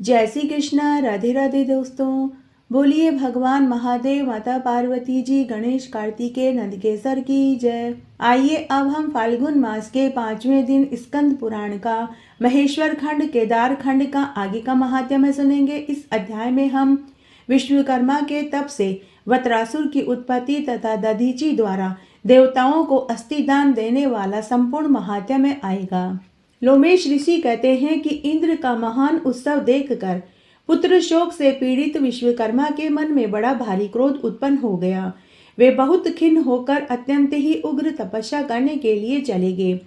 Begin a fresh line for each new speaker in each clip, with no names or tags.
जय श्री कृष्णा। राधे राधे दोस्तों। बोलिए भगवान महादेव, माता पार्वती जी, गणेश, कार्तिकेय, नंदकेसर की जय। आइए अब हम फाल्गुन मास के 5वें दिन स्कंद पुराण का महेश्वर खंड केदार खंड का आगे का महात्म्य सुनेंगे। इस अध्याय में हम विश्वकर्मा के तप से वत्रासुर की उत्पत्ति तथा दधीचि द्वारा देवताओं को अस्थि दान देने वाला संपूर्ण महात्म्य आएगा। लोमेश ऋषि कहते हैं कि इंद्र का महान उत्सव देखकर पुत्र शोक से पीड़ित विश्वकर्मा के मन में बड़ा भारी क्रोध उत्पन्न हो गया। वे बहुत खिन्न होकर अत्यंत ही उग्र तपस्या करने के लिए चले गए।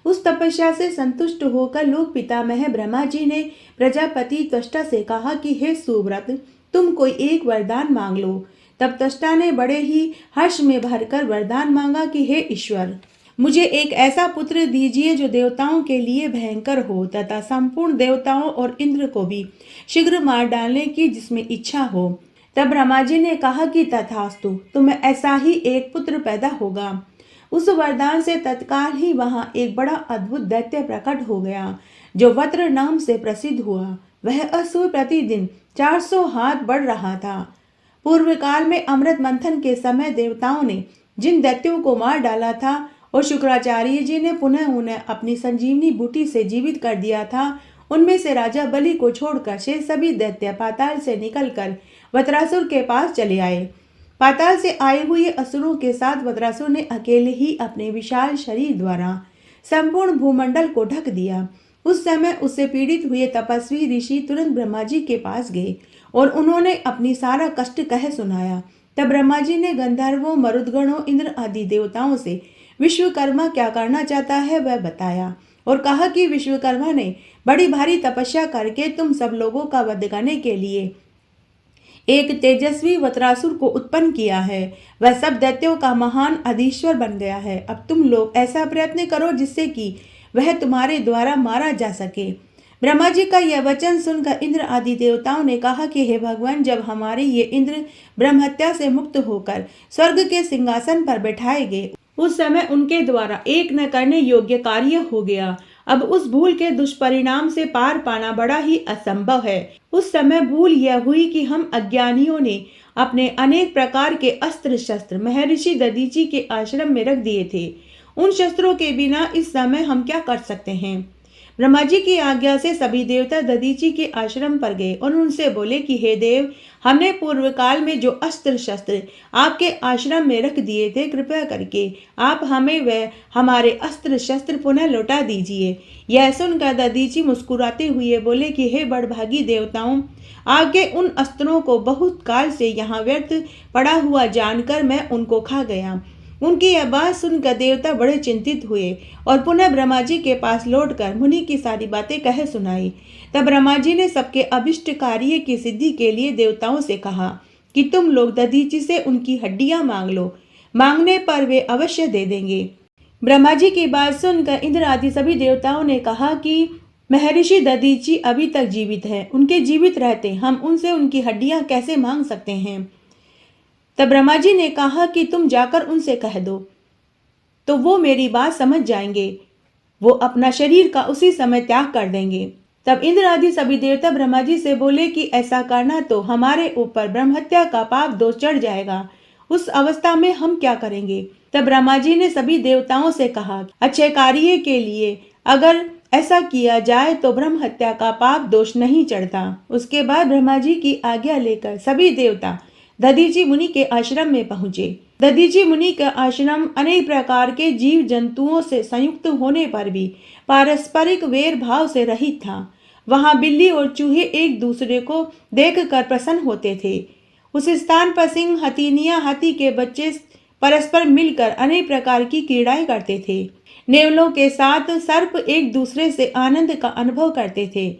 उस तपस्या से संतुष्ट होकर लोक पितामह ब्रह्मा जी ने प्रजापति त्वष्टा से कहा कि हे सुव्रत, तुम कोई एक वरदान मांग लो। तब त्वष्टा ने बड़े ही हर्ष में भरकर वरदान मांगा कि हे ईश्वर, मुझे एक ऐसा पुत्र दीजिए जो देवताओं के लिए भयंकर हो तथा संपूर्ण देवताओं और इंद्र को भी शीघ्र मार डालने की जिसमें इच्छा हो। तब ब्रह्मा जी ने कहा कि तथास्तु, तुम्हें ऐसा ही एक पुत्र पैदा होगा। उस वरदान से तत्काल ही वहां एक बड़ा अद्भुत दैत्य प्रकट हो गया जो वत्र नाम से प्रसिद्ध हुआ। वह असुर प्रतिदिन 400 हाथ बढ़ रहा था। पूर्व काल में अमृत मंथन के समय देवताओं ने जिन दैत्यों को मार डाला था और शुक्राचार्य जी ने पुनः उन्हें अपनी संजीवनी बूटी से जीवित कर दिया था, उनमें से राजा बलि को छोड़कर शेष सभी दैत्य पाताल से निकलकर वत्रासुर के पास चले आए। पाताल से आए हुए असुरों के साथ वत्रासुर ने अकेले ही अपने विशाल शरीर द्वारा संपूर्ण भूमंडल को ढक दिया। उस समय उससे पीड़ित हुए तपस्वी ऋषि तुरंत ब्रह्मा जी के पास गए और उन्होंने अपनी सारा कष्ट कह सुनाया। तब ब्रह्मा जी ने गंधर्वों, मरुदगणों, इंद्र आदि देवताओं से विश्वकर्मा क्या करना चाहता है वह बताया और कहा कि विश्वकर्मा ने बड़ी भारी तपस्या करके तुम सब लोगों का वध करने के लिए एक तेजस्वी वत्रासुर को उत्पन्न किया है। वह सब दैत्यों का महान अधीश्वर बन गया है। अब तुम लोग ऐसा प्रयत्न करो जिससे कि वह तुम्हारे द्वारा मारा जा सके। ब्रह्मा जी का यह वचन सुनकर इंद्र आदि देवताओं ने कहा कि हे भगवान, जब हमारे ये इंद्र ब्रह्महत्या से मुक्त होकर स्वर्ग के सिंहासन पर बैठाए गए उस समय उनके द्वारा एक न करने योग्य कार्य हो गया। अब उस भूल के दुष्परिणाम से पार पाना बड़ा ही असंभव है। उस समय भूल यह हुई कि हम अज्ञानियों ने अपने अनेक प्रकार के अस्त्र शस्त्र महर्षि दधीचि के आश्रम में रख दिए थे। उन शस्त्रों के बिना इस समय हम क्या कर सकते हैं। ब्रह्मा जी की आज्ञा से सभी देवता दधीचि के आश्रम पर गए और उनसे बोले कि हे देव, हमने पूर्व काल में जो अस्त्र शस्त्र आपके आश्रम में रख दिए थे, कृपया करके आप हमें वह हमारे अस्त्र शस्त्र पुनः लौटा दीजिए। यह सुनकर दधीचि मुस्कुराते हुए बोले कि हे बड़भागी देवताओं, आपके उन अस्त्रों को बहुत काल से यहाँ व्यर्थ पड़ा हुआ जानकर मैं उनको खा गया। उनकी यह बात सुनकर देवता बड़े चिंतित हुए और पुनः ब्रह्मा जी के पास लौटकर मुनि की सारी बातें कह सुनाई। तब ब्रह्मा जी ने सबके अभिष्ट कार्य की सिद्धि के लिए देवताओं से कहा कि तुम लोग दधीचि से उनकी हड्डियां मांग लो। मांगने पर वे अवश्य दे देंगे। ब्रह्मा जी की बात सुनकर इंद्र आदि सभी देवताओं ने कहा कि महर्षि दधीचि अभी तक जीवित है, उनके जीवित रहते हम उनसे उनकी हड्डियां कैसे मांग सकते हैं। तब ब्रह्मा जी ने कहा कि तुम जाकर उनसे कह दो तो वो मेरी बात समझ जाएंगे। वो अपना शरीर का उसी समय त्याग कर देंगे। तब इंद्र आदि सभी देवता ब्रह्मा जी से बोले कि ऐसा करना तो हमारे ऊपर ब्रह्महत्या का पाप दोष चढ़ जाएगा। उस अवस्था में हम क्या करेंगे। तब ब्रह्मा जी ने सभी देवताओं से कहा, अच्छे कार्य के लिए अगर ऐसा किया जाए तो ब्रह्म हत्या का पाप दोष नहीं चढ़ता। उसके बाद ब्रह्मा जी की आज्ञा लेकर सभी देवता दधीचि मुनि के आश्रम में पहुंचे। दधीचि मुनि का आश्रम अनेक प्रकार के जीव जंतुओं से संयुक्त होने पर भी पारस्परिक वेर भाव से रहित था। वहां बिल्ली और चूहे एक दूसरे को देखकर प्रसन्न होते थे। उस स्थान पर सिंह, हथीनिया, हाथी के बच्चे परस्पर मिलकर अनेक प्रकार की क्रीड़ाएं करते थे। नेवलों के साथ सर्प एक दूसरे से आनंद का अनुभव करते थे।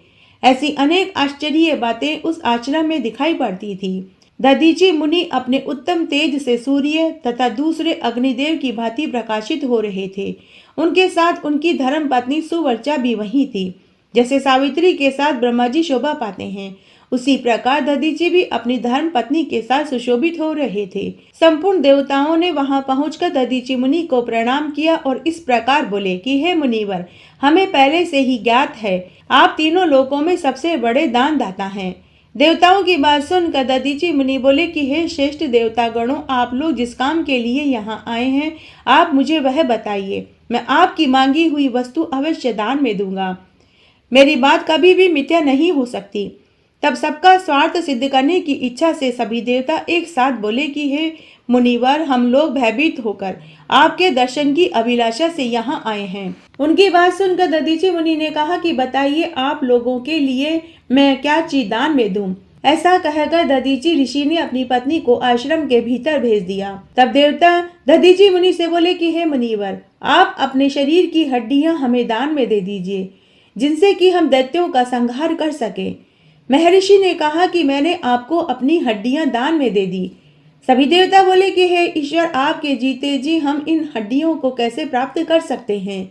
ऐसी अनेक आश्चर्य बातें उस आश्रम में दिखाई पड़ती थी। दधीचि मुनि अपने उत्तम तेज से सूर्य तथा दूसरे अग्निदेव की भांति प्रकाशित हो रहे थे। उनके साथ उनकी धर्म पत्नी सुवर्चा भी वहीं थी। जैसे सावित्री के साथ ब्रह्मा जी शोभा पाते हैं, उसी प्रकार दधीचि भी अपनी धर्म पत्नी के साथ सुशोभित हो रहे थे। संपूर्ण देवताओं ने वहां पहुंचकर दधीचि मुनि को प्रणाम किया और इस प्रकार बोले कि हे मुनिवर, हमें पहले से ही ज्ञात है। आप तीनों लोकों में सबसे बड़े दानदाता हैं। देवताओं की बात सुनकर दधीचि मुनि बोले कि हे श्रेष्ठ देवता गणों, आप लोग जिस काम के लिए यहाँ आए हैं, आप मुझे वह बताइए। मैं आपकी मांगी हुई वस्तु अवश्य दान में दूंगा। मेरी बात कभी भी मिथ्या नहीं हो सकती। तब सबका स्वार्थ सिद्ध करने की इच्छा से सभी देवता एक साथ बोले कि हे मुनिवर, हम लोग भयभीत होकर आपके दर्शन की अभिलाषा से यहाँ आए हैं। उनकी बात सुनकर दधीचि मुनि ने कहा कि बताइए, आप लोगों के लिए मैं क्या चीज दान में दूं। ऐसा कहकर दधीचि ऋषि ने अपनी पत्नी को आश्रम के भीतर भेज दिया। तब देवता दधीचि मुनि से बोले कि हे मुनिवर, आप अपने शरीर की हड्डियां हमें दान में दे दीजिए, जिनसे कि हम दैत्यों का संहार कर सके। महर्षि ने कहा कि मैंने आपको अपनी हड्डियां दान में दे दी। सभी देवता बोले कि हे ईश्वर, आपके जीते जी हम इन हड्डियों को कैसे प्राप्त कर सकते हैं।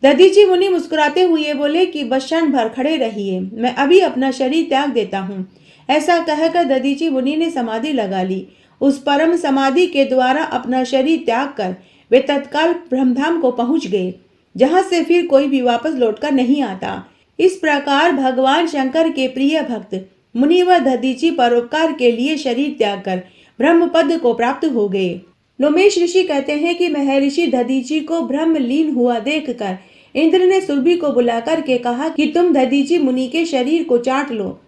दधीचि मुनि मुस्कुराते हुए बोले कि बस क्षण भर खड़े रहिए, मैं अभी अपना शरीर त्याग देता हूँ। ऐसा कहकर दधीचि मुनि ने समाधि लगा ली। उस परम समाधि के द्वारा अपना शरीर त्याग कर वे तत्काल ब्रह्मधाम को पहुंच गए, जहां से फिर कोई भी वापस लौटकर नहीं आता। इस प्रकार भगवान शंकर के प्रिय भक्त मुनिवर दधीचि परोपकार के लिए शरीर त्याग कर ब्रह्म पद को प्राप्त हो गए। लोमेश ऋषि कहते हैं कि महर्षि दधीचि को ब्रह्मलीन हुआ देखकर इंद्र ने सुरभि को बुलाकर के कहा कि तुम दधीचि मुनि के शरीर को चाट लो।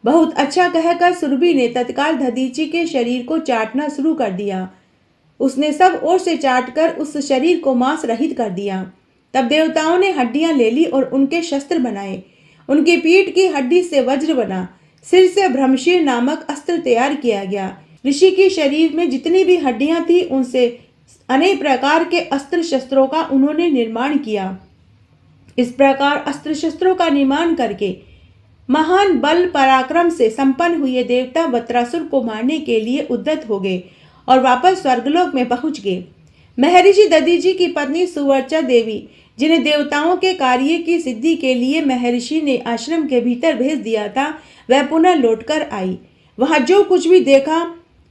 बहुत अच्छा कहकर सुरभि ने तत्काल दधीचि के शरीर को चाटना शुरू कर दिया। उसने सब ओर से चाटकर उस शरीर को मांस रहित कर दिया। तब देवताओं ने हड्डियां ले ली और उनके शस्त्र बनाए। उनकी पीठ की हड्डी से वज्र बना, सिर से ब्रह्मशीर नामक अस्त्र तैयार किया गया। ऋषि के शरीर में जितनी भी हड्डियां थी, उनसे अनेक प्रकार के अस्त्र शस्त्रों का उन्होंने निर्माण किया। इस प्रकार अस्त्र शस्त्रों का निर्माण करके महान बल पराक्रम से संपन्न हुए देवता वत्रासुर को मारने के लिए उद्यत हो गए और वापस स्वर्गलोक में पहुंच गए। महर्षि दधीचि की पत्नी सुवर्चा देवी, जिन्हें देवताओं के कार्य की सिद्धि के लिए महर्षि ने आश्रम के भीतर भेज दिया था, वह पुनः लौटकर आई। वहां जो कुछ भी देखा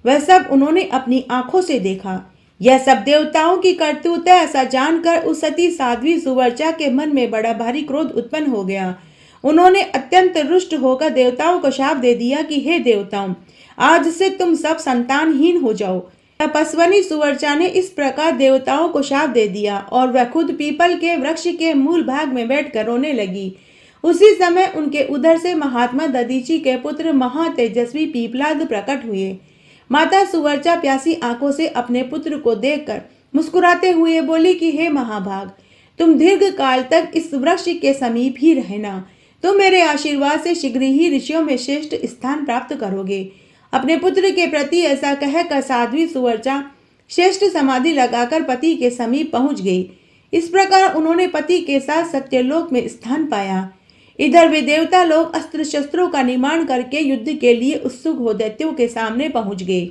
वह सब उन्होंने अपनी आंखों से देखा। यह सब देवताओं की करतूत है, ऐसा जानकर उस सती साध्वी सुवर्चा के मन में बड़ा भारी क्रोध उत्पन्न हो गया। उन्होंने अत्यंत रुष्ट होकर देवताओं को शाप दे दिया कि हे देवताओं, आज से तुम सब संतानहीन हो जाओ। तपस्विनी सुवर्चा ने इस प्रकार देवताओं को शाप दे दिया और वह खुद पीपल के वृक्ष के मूल भाग में बैठकर रोने लगी। उसी समय उनके उधर से महात्मा दधीचि के पुत्र महातेजस्वी पीपलाद प्रकट हुए। माता सुवर्चा प्यासी आंखों से अपने पुत्र को देखकर मुस्कुराते हुए बोली कि हे महाभाग, तुम दीर्घ काल तक इस वृक्ष के समीप ही रहना। तुम मेरे आशीर्वाद से शीघ्र ही ऋषियों में श्रेष्ठ स्थान प्राप्त करोगे। अपने पुत्र के प्रति ऐसा कहकर साध्वी सुवर्चा श्रेष्ठ समाधि लगाकर पति के समीप पहुंच गई। इस प्रकार उन्होंने पति के साथ सत्यलोक में स्थान पाया। इधर वे देवता लोग अस्त्र शस्त्रों का निर्माण करके युद्ध के लिए उत्सुक हो दैत्यों के सामने पहुंच गए।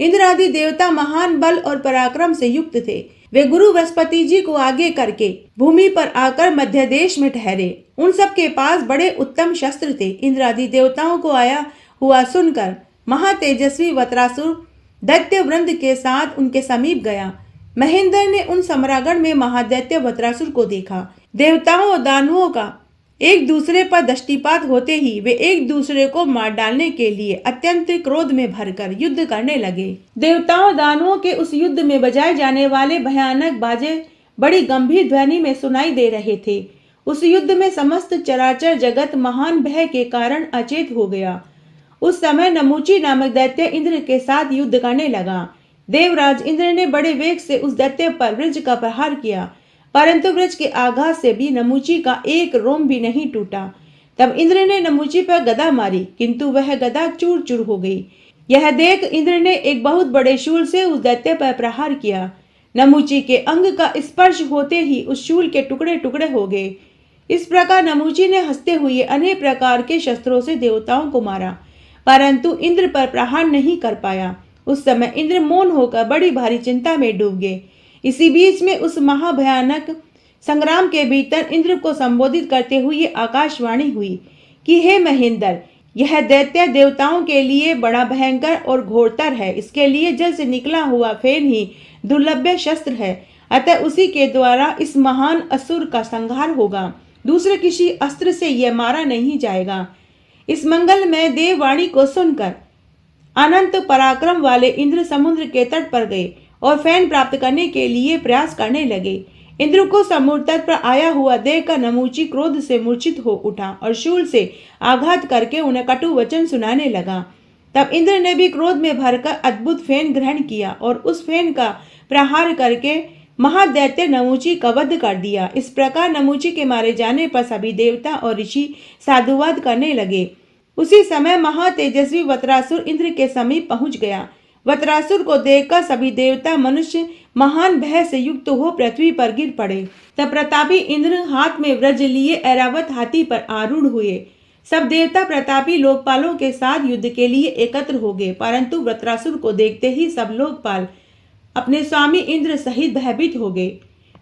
इंद्र आदि देवता महान बल और पराक्रम से युक्त थे। वे गुरु बृहस्पति जी को आगे करके भूमि पर आकर मध्य देश में ठहरे। उन सब के पास बड़े उत्तम शस्त्र थे। इंद्र आदि देवताओं को आया हुआ सुनकर महातेजस्वी वत्रासुर दैत्य वृंद के साथ उनके समीप गया। महेंद्र ने उन सम्रागण में महादैत्य वत्रासुर को देखा। देवताओं और दानवों का एक दूसरे पर दृष्टिपात होते ही वे एक दूसरे को मार डालने के लिए अत्यंत क्रोध में भरकर युद्ध करने लगे। देवताओं दानवों के उस युद्ध में बजाए जाने वाले भयानक बाजे बड़ी गंभीर ध्वनि में सुनाई दे रहे थे। उस युद्ध में समस्त चराचर जगत महान भय के कारण अचेत हो गया। उस समय नमूची नामक दैत्य इंद्र के साथ युद्ध करने लगा। देवराज इंद्र ने बड़े वेग से उस दैत्य पर वज्र का प्रहार किया, परंतु वज्र के आघात से भी नमूची का एक रोम भी नहीं टूटा। तब इंद्र ने नमूची पर गदा मारी, किंतु वह गदा चूर चूर हो गई। यह देख इंद्र ने एक बहुत बड़े शूल से उस दैत्य पर प्रहार किया। नमूची के अंग का स्पर्श होते ही उस शूल के टुकड़े टुकड़े हो गए। इस प्रकार नमूची ने हंसते हुए अनेक प्रकार के शस्त्रों से देवताओं को मारा, परंतु इंद्र पर प्रहार नहीं कर पाया। उस समय इंद्र मौन होकर बड़ी भारी चिंता में डूब गए। इसी बीच में उस महाभयानक संग्राम के भीतर इंद्र को संबोधित करते हुए आकाशवाणी हुई कि हे महेंद्र, यह दैत्य देवताओं के लिए बड़ा भयंकर और घोरतर है। इसके लिए जल से निकला हुआ फेन ही दुर्लभ शस्त्र है। अतः उसी के द्वारा इस महान असुर का संहार होगा। दूसरे किसी अस्त्र से यह मारा नहीं जाएगा। इस मंगलमय देववाणी को सुनकर अनंत पराक्रम वाले इंद्र समुद्र के तट पर गए और फैन प्राप्त करने के लिए प्रयास करने लगे। इंद्र को समुद्र तट पर आया हुआ देखकर नमूची क्रोध से मूर्छित हो उठा और शूल से आघात करके उन्हें कटु वचन सुनाने लगा। तब इंद्र ने भी क्रोध में भरकर अद्भुत फेन ग्रहण किया और उस फेन का प्रहार करके महादैत्य नमूची का वध कर दिया। इस प्रकार नमूची के मारे जाने पर सभी देवता और ऋषि साधुवाद करने लगे। उसी समय महातेजस्वी वत्रासुर इंद्र के समीप पहुंच गया। वत्रासुर को देखकर सभी देवता मनुष्य महान भय से युक्त हो पृथ्वी पर गिर पड़े। तब प्रतापी इंद्र हाथ में वज्र लिए ऐरावत हाथी पर आरूढ़ हुए। सब देवता प्रतापी लोकपालों के साथ युद्ध के लिए एकत्र हो गए, परंतु वत्रासुर को देखते ही सब लोकपाल अपने स्वामी इंद्र सहित भयभीत हो गए।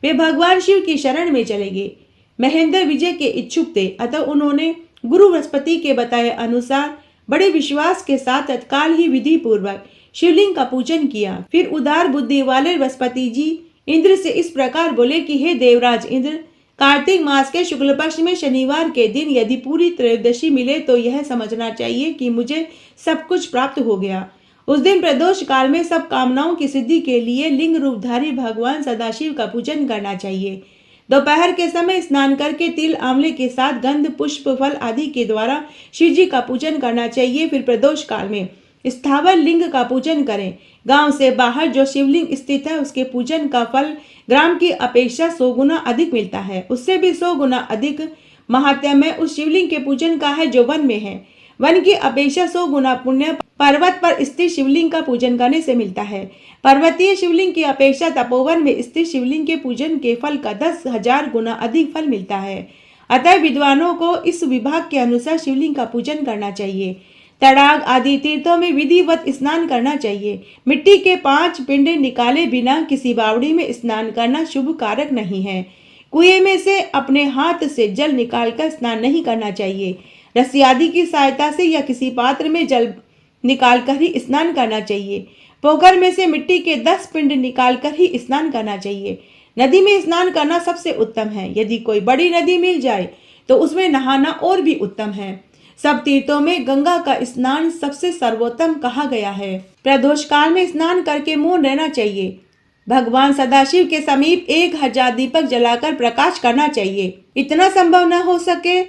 वे भगवान शिव की शरण में चले गए। महेंद्र विजय के इच्छुक थे, अतः उन्होंने गुरु बृहस्पति के बताए अनुसार बड़े विश्वास के साथ तत्काल ही विधि पूर्वक शिवलिंग का पूजन किया। फिर उदार बुद्धि वाले बृहस्पति जी इंद्र से इस प्रकार बोले कि हे देवराज इंद्र, कार्तिक मास के शुक्ल पक्ष में शनिवार के दिन यदि पूरी त्रयोदशी मिले तो यह समझना चाहिए कि मुझे सब कुछ प्राप्त हो गया। उस दिन प्रदोष काल में सब कामनाओं की सिद्धि के लिए लिंग रूपधारी भगवान सदाशिव का पूजन करना चाहिए। दोपहर के समय स्नान करके तिल आंवले के साथ गंध पुष्प फल आदि के द्वारा शिव जी का पूजन करना चाहिए। फिर प्रदोष काल में स्थावर लिंग का पूजन करें। गांव से बाहर जो शिवलिंग स्थित है उसके पूजन का फल ग्राम की अपेक्षा 100 गुना अधिक मिलता है। उससे भी 100 गुना अधिक महात्म्य उस शिवलिंग के पूजन का है जो वन में है। वन की अपेक्षा 100 गुना पुण्य पर्वत पर स्थित शिवलिंग का पूजन करने से मिलता है। पर्वतीय शिवलिंग की अपेक्षा तपोवन में स्थित शिवलिंग के पूजन के फल का 10,000 गुना अधिक फल मिलता है। अतः विद्वानों को इस विभाग के अनुसार शिवलिंग का पूजन करना चाहिए। तड़ाग आदि तीर्थों में विधिवत स्नान करना चाहिए। मिट्टी के 5 पिंड निकाले बिना किसी बावड़ी में स्नान करना शुभ कारक नहीं है। कुएं में से अपने हाथ से जल निकालकर स्नान नहीं करना चाहिए। रस्सी आदि की सहायता से या किसी पात्र में जल निकालकर ही स्नान करना चाहिए। पोखर में से मिट्टी के 10 पिंड निकालकर ही स्नान करना चाहिए। नदी में स्नान करना सबसे उत्तम है। यदि कोई बड़ी नदी मिल जाए तो उसमें नहाना और भी उत्तम है। सब तीर्थों में गंगा का स्नान सबसे सर्वोत्तम कहा गया है। प्रदोष काल में स्नान करके मौन रहना चाहिए। भगवान सदाशिव के समीप 1000 दीपक जलाकर प्रकाश करना चाहिए। इतना संभव न हो सके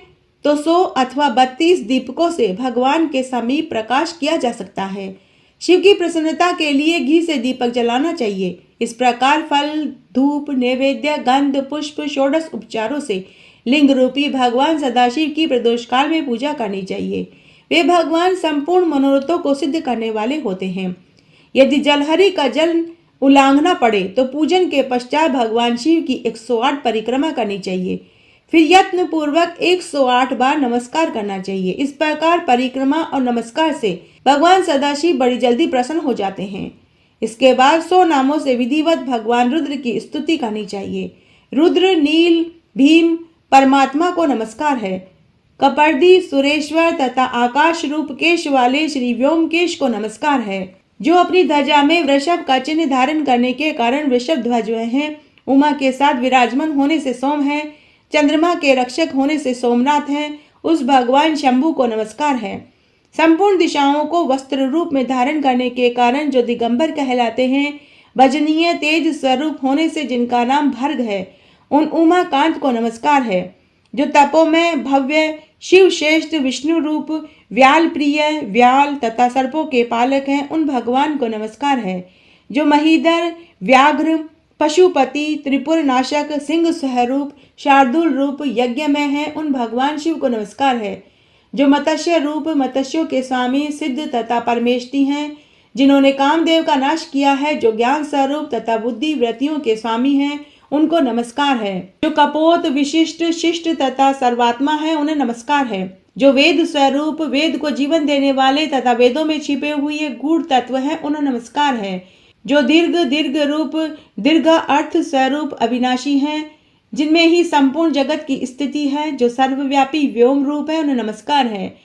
तो 100 अथवा 32 दीपकों से भगवान के समीप प्रकाश किया जा सकता है। शिव की प्रसन्नता के लिए घी से दीपक जलाना चाहिए। इस प्रकार फल, धूप, नैवेद्य, गंध, पुष्प, षोडश उपचारों से लिंग रूपी भगवान सदाशिव की प्रदोष काल में पूजा करनी चाहिए। वे भगवान संपूर्ण मनोरथों को सिद्ध करने वाले होते हैं। यदि जलहरी का जल उल्लांघना पड़े तो पूजन के पश्चात भगवान शिव की 108 परिक्रमा करनी चाहिए। फिर यत्न पूर्वक 108 बार नमस्कार करना चाहिए। इस प्रकार परिक्रमा और नमस्कार से भगवान सदाशिव बड़ी जल्दी प्रसन्न हो जाते हैं। इसके बाद 100 नामों से विधिवत भगवान रुद्र की स्तुति करनी चाहिए। रुद्र, नील, भीम परमात्मा को नमस्कार है। कपर्दी, सुरेश्वर तथा आकाश रूप केश वाले श्री व्योमकेश को नमस्कार है। जो अपनी ध्वजा में वृषभ का चिन्ह धारण करने के कारण वृषभ ध्वज हैं। उमा के साथ विराजमान होने से सोम है। चंद्रमा के रक्षक होने से सोमनाथ हैं। उस भगवान शंभु को नमस्कार है। संपूर्ण दिशाओं को वस्त्र रूप में धारण करने के कारण जो दिगंबर कहलाते हैं। भजनीय तेज स्वरूप होने से जिनका नाम भर्ग है, उन उमाकांत को नमस्कार है। जो तपोमय भव्य शिव श्रेष्ठ विष्णु रूप व्याल प्रिय व्याल तथा सर्पों के पालक हैं, उन भगवान को नमस्कार है। जो महीधर, व्याघ्र, पशुपति, त्रिपुर नाशक, सिंह स्वरूप, शार्दुल रूप यज्ञमय है, उन भगवान शिव को नमस्कार है। जो मत्स्य रूप मत्स्यों के स्वामी सिद्ध तथा परमेष्टि हैं, जिन्होंने कामदेव का नाश किया है। जो ज्ञान स्वरूप तथा बुद्धि वृत्तियों के स्वामी हैं, उनको नमस्कार है। जो कपोत, विशिष्ट, शिष्ट तथा सर्वात्मा है, उन्हें नमस्कार है। जो वेद स्वरूप वेद को जीवन देने वाले तथा वेदों में छिपे हुए गूढ़ तत्व हैं, उन्हें नमस्कार है। जो दीर्घ रूप दीर्घ अर्थ स्वरूप अविनाशी हैं, जिनमें ही संपूर्ण जगत की स्थिति है। जो सर्वव्यापी व्योम रूप है, उन्हें नमस्कार है।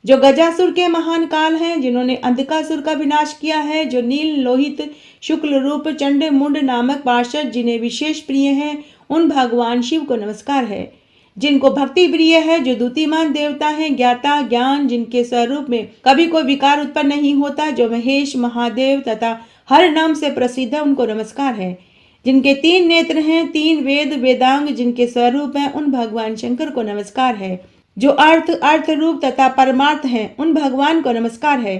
जो गजासुर के महान काल हैं, जिन्होंने अंधकासुर का विनाश किया है, जो नील लोहित शुक्ल रूप चंड मुंड नामक पार्षद जिन्हें विशेष प्रिय हैं, उन भगवान शिव को नमस्कार है। जिनको भक्ति प्रिय है, जो द्युतिमान देवता हैं, ज्ञाता ज्ञान जिनके स्वरूप में कभी कोई विकार उत्पन्न नहीं होता, जो महेश महादेव तथा हर नाम से प्रसिद्ध है, उनको नमस्कार है। जिनके 3 नेत्र हैं, 3 वेद वेदांग जिनके स्वरूप हैं, उन भगवान शंकर को नमस्कार है। जो अर्थ रूप तथा परमार्थ हैं, उन भगवान को नमस्कार है।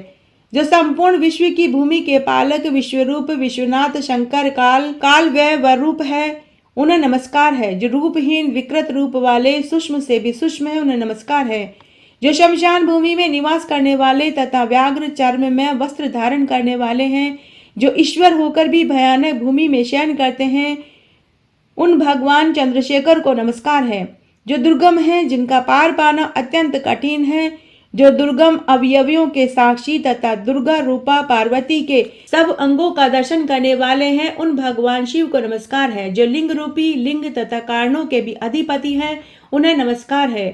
जो संपूर्ण विश्व की भूमि के पालक विश्वरूप विश्वनाथ शंकर काल व्यय व रूप है, उन्हें नमस्कार है। जो रूपहीन विकृत रूप वाले सूक्ष्म से भी सूक्ष्म है, उन्हें नमस्कार है। जो शमशान भूमि में निवास करने वाले तथा व्याघ्र चर्म में वस्त्र धारण करने वाले हैं, जो ईश्वर होकर भी भयानक भूमि में शयन करते हैं, उन भगवान चंद्रशेखर को नमस्कार है। जो दुर्गम हैं, जिनका पार पाना अत्यंत कठिन है, जो दुर्गम अवयवियों के साक्षी तथा दुर्गा रूपा पार्वती के सब अंगों का दर्शन करने वाले हैं, उन भगवान शिव को नमस्कार है। जो लिंग रूपी लिंग तथा कारणों के भी अधिपति हैं, उन्हें नमस्कार है।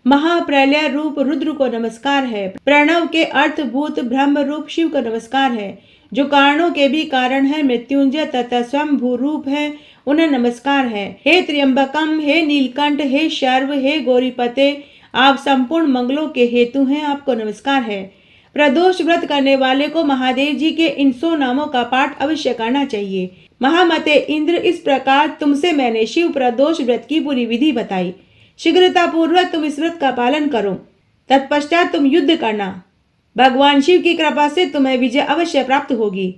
महाप्रलय रूप रुद्र को नमस्कार है। प्रणव के अर्थभूत ब्रह्म रूप शिव को नमस्कार है। जो कारणों के भी कारण है, मृत्युंजय तथा स्वयंभू रूप है, उन्हें नमस्कार है। हे त्र्यंबकम, हे नीलकंठ, हे शर्व, हे गौरीपते, आप संपूर्ण मंगलों के हेतु हैं, आपको नमस्कार है। प्रदोष व्रत करने वाले को महादेव जी के इन 100 नामों का पाठ अवश्य करना चाहिए। महामते इंद्र, इस प्रकार तुमसे मैंने शिव प्रदोष व्रत की पूरी विधि बताई। शीघ्रता पूर्वक तुम इस व्रत का पालन करो, तत्पश्चात तुम युद्ध करना। भगवान शिव की कृपा से तुम्हें विजय अवश्य प्राप्त होगी।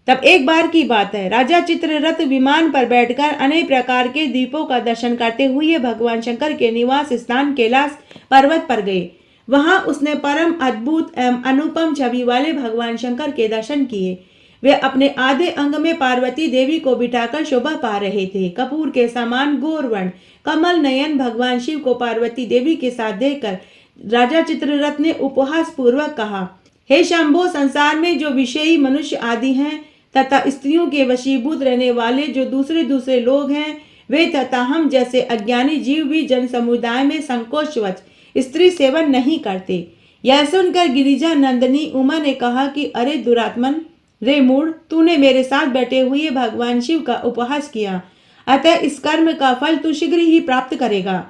तब एक बार की बात है, राजा चित्ररथ विमान पर बैठकर अनेक प्रकार के द्वीपों का दर्शन करते हुए भगवान शंकर के निवास स्थान कैलाश पर्वत पर गए। वहां उसने परम अद्भुत एवं अनुपम छवि वाले भगवान शंकर के दर्शन किए। वे अपने आधे अंग में पार्वती देवी को बिठाकर शोभा पा रहे थे। कपूर के समान गौरवर्ण कमल नयन भगवान शिव को पार्वती देवी के साथ देखकर राजा चित्ररथ ने उपहास पूर्वक कहा, हे शंभो, संसार में जो विषयी मनुष्य आदि हैं तथा स्त्रियों के वशीभूत रहने वाले जो दूसरे लोग हैं, वे तथा हम जैसे अज्ञानी जीव भी जन समुदाय में संकोचवश स्त्री सेवन नहीं करते। यह सुनकर गिरिजा नंदनी उमा ने कहा कि अरे दुरात्मन, रे मूढ़, तूने मेरे साथ बैठे हुए भगवान शिव का उपहास किया, अतः इस कर्म का फल तू शीघ्र ही प्राप्त करेगा।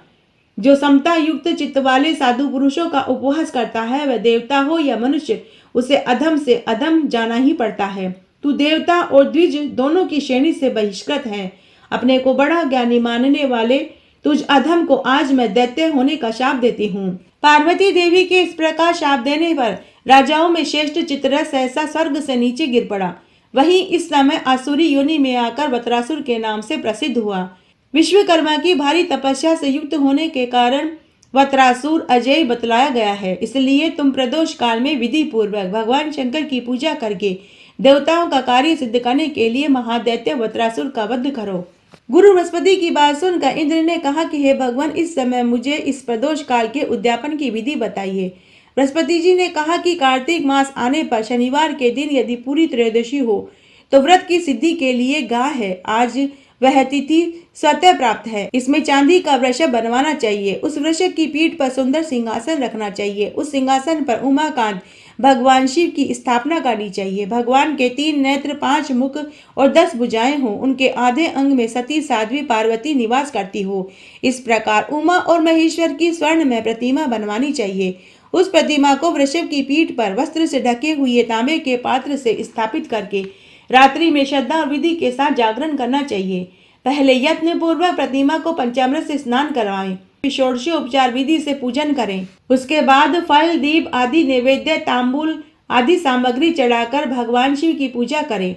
जो समता युक्त चित्त वाले साधु पुरुषों का उपहास करता है, वह देवता हो या मनुष्य, उसे अधम से अधम जाना ही पड़ता है। तू देवता और द्विज दोनों की श्रेणी से बहिष्कृत है। अपने को बड़ा ज्ञानी मानने वाले तुझ अधम को आज मैं दैत्य होने का शाप देती हूँ। पार्वती देवी के इस प्रकार शाप देने पर राजाओं में श्रेष्ठ चित्ररथ सहसा स्वर्ग से नीचे गिर पड़ा। वही इस समय आसुरी योनि में आकर वत्रासुर के नाम से प्रसिद्ध हुआ। विश्वकर्मा की भारी तपस्या से युक्त होने के कारण वत्रासुर अजय बतलाया गया है। इसलिए तुम प्रदोष काल में विधि पूर्वक भगवान शंकर की पूजा करके देवताओं का कार्य सिद्ध करने के लिए महादैत्य वत्रासुर का वध करो। गुरु बृहस्पति की बात सुनकर इंद्र ने कहा कि हे भगवान, इस समय मुझे इस प्रदोष काल के उद्यापन की विधि बताइए। बृहस्पति जी ने कहा कि कार्तिक मास आने पर शनिवार के दिन यदि पूरी त्रयोदशी हो तो व्रत की सिद्धि के लिए गाय है। आज वह तिथि स्वतः प्राप्त है। इसमें चांदी का वृषभ बनवाना चाहिए। उस वृषभ की पीठ पर सुंदर सिंहासन रखना चाहिए। उस सिंहासन पर उमाकांत भगवान शिव की स्थापना करनी चाहिए। भगवान के 3 नेत्र, 5 मुख और 10 भुजाएं हो। उनके आधे अंग में सती साध्वी पार्वती निवास करती हो। इस प्रकार उमा और महेश्वर की स्वर्ण में प्रतिमा बनवानी चाहिए। उस प्रतिमा को वृषभ की पीठ पर वस्त्र से ढके हुए तांबे के पात्र से स्थापित करके रात्रि में श्रद्धा और विधि के साथ जागरण करना चाहिए। पहले यत्न पूर्वक प्रतिमा को पंचामृत से स्नान करवाएं, षोडशोपचार विधि से पूजन करें। उसके बाद फल, दीप आदि नैवेद्य, तांबूल आदि सामग्री चढ़ाकर भगवान शिव की पूजा करें।